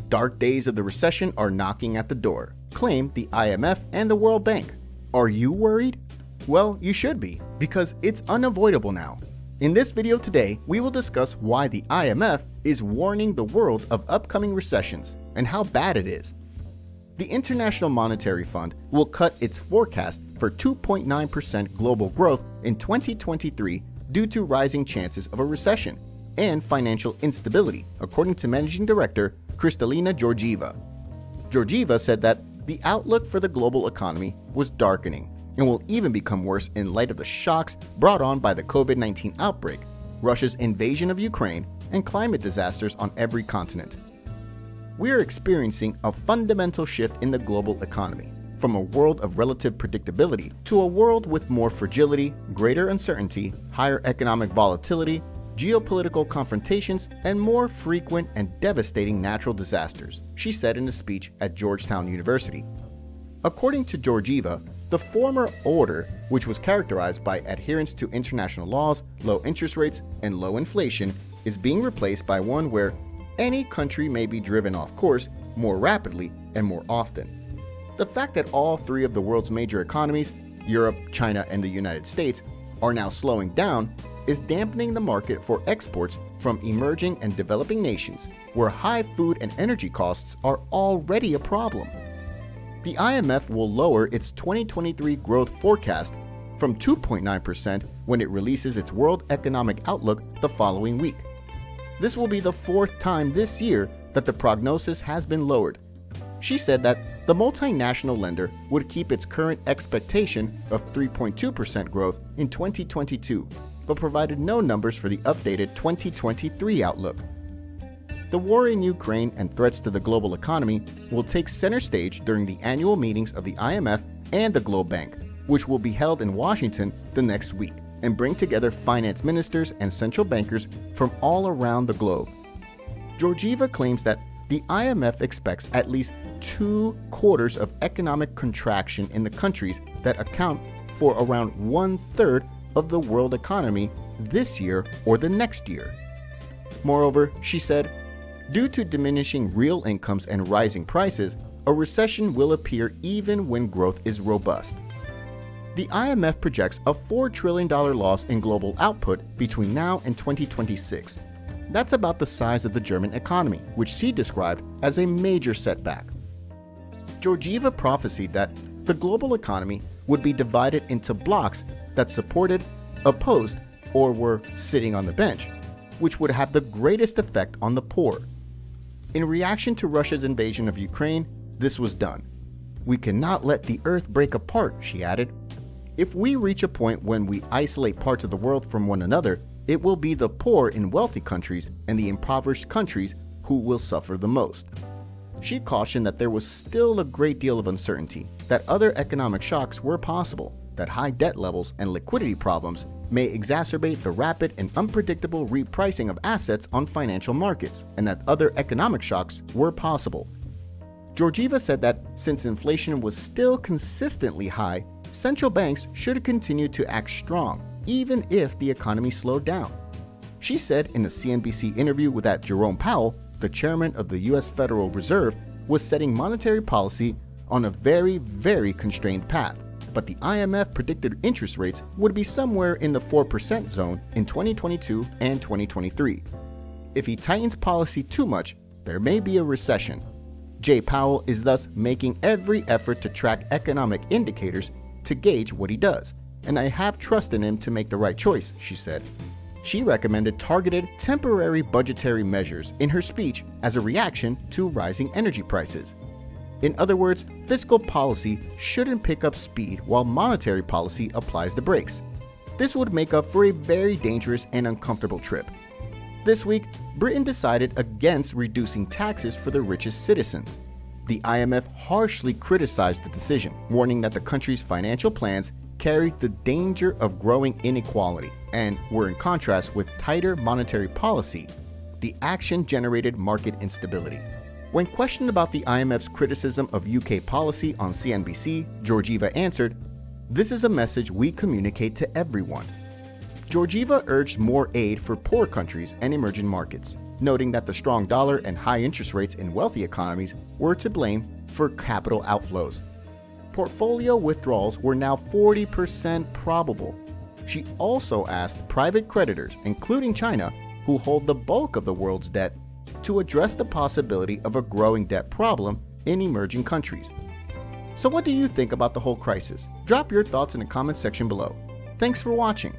Dark days of the recession are knocking at the door, claim the IMF and the World Bank. Are you worried? Well, you should be, because it's unavoidable now. In this video today, we will discuss why the IMF is warning the world of upcoming recessions and how bad it is. The International Monetary Fund will cut its forecast for 2.9% global growth in 2023 due to rising chances of a recession and financial instability, according to Managing Director Kristalina Georgieva. Georgieva said that the outlook for the global economy was darkening and will even become worse in light of the shocks brought on by the COVID-19 outbreak, Russia's invasion of Ukraine, and climate disasters on every continent. We are experiencing a fundamental shift in the global economy, from a world of relative predictability to a world with more fragility, greater uncertainty, higher economic volatility, geopolitical confrontations, and more frequent and devastating natural disasters, she said in a speech at Georgetown University. According to Georgieva, the former order, which was characterized by adherence to international laws, low interest rates, and low inflation, is being replaced by one where any country may be driven off course more rapidly and more often. The fact that all three of the world's major economies, Europe, China, and the United States, are now slowing down is dampening the market for exports from emerging and developing nations, where high food and energy costs are already a problem. The IMF will lower its 2023 growth forecast from 2.9% when it releases its World Economic Outlook the following week. This will be the fourth time this year that the prognosis has been lowered. She said that the multinational lender would keep its current expectation of 3.2% growth in 2022, but provided no numbers for the updated 2023 outlook. The war in Ukraine and threats to the global economy will take center stage during the annual meetings of the IMF and the Globe Bank, which will be held in Washington the next week, and bring together finance ministers and central bankers from all around the globe. Georgieva claims that the IMF expects at least 2 quarters of economic contraction in the countries that account for around 1/3 of the world economy this year or the next year. Moreover, she said, due to diminishing real incomes and rising prices, a recession will appear even when growth is robust. The IMF projects a $4 trillion loss in global output between now and 2026. That's about the size of the German economy, which she described as a major setback. Georgieva prophesied that the global economy would be divided into blocks that supported, opposed, or were sitting on the bench, which would have the greatest effect on the poor. In reaction to Russia's invasion of Ukraine, this was done. We cannot let the earth break apart, she added. If we reach a point when we isolate parts of the world from one another, it will be the poor in wealthy countries and the impoverished countries who will suffer the most. She cautioned that there was still a great deal of uncertainty, that other economic shocks were possible, that high debt levels and liquidity problems may exacerbate the rapid and unpredictable repricing of assets on financial markets, and that other economic shocks were possible. Georgieva said that since inflation was still consistently high, central banks should continue to act strong, even if the economy slowed down. She said in a CNBC interview that Jerome Powell, the chairman of the U.S. Federal Reserve, was setting monetary policy on a very constrained path, but the IMF predicted interest rates would be somewhere in the 4% zone in 2022 and 2023. If he tightens policy too much, there may be a recession. Jay Powell is thus making every effort to track economic indicators to gauge what he does, and I have trust in him to make the right choice, she said. She recommended targeted, temporary budgetary measures in her speech as a reaction to rising energy prices. In other words, fiscal policy shouldn't pick up speed while monetary policy applies the brakes. This would make up for a very dangerous and uncomfortable trip. This week, Britain decided against reducing taxes for the richest citizens. The IMF harshly criticized the decision, warning that the country's financial plans carried the danger of growing inequality and were in contrast with tighter monetary policy. The action generated market instability. When questioned about the IMF's criticism of UK policy on CNBC, Georgieva answered, "This is a message we communicate to everyone." Georgieva urged more aid for poor countries and emerging markets. noting that the strong dollar and high interest rates in wealthy economies were to blame for capital outflows. Portfolio withdrawals were now 40% probable. She also asked private creditors, including China, who hold the bulk of the world's debt, to address the possibility of a growing debt problem in emerging countries. So what do you think about the whole crisis? Drop your thoughts in the comment section below. Thanks for watching.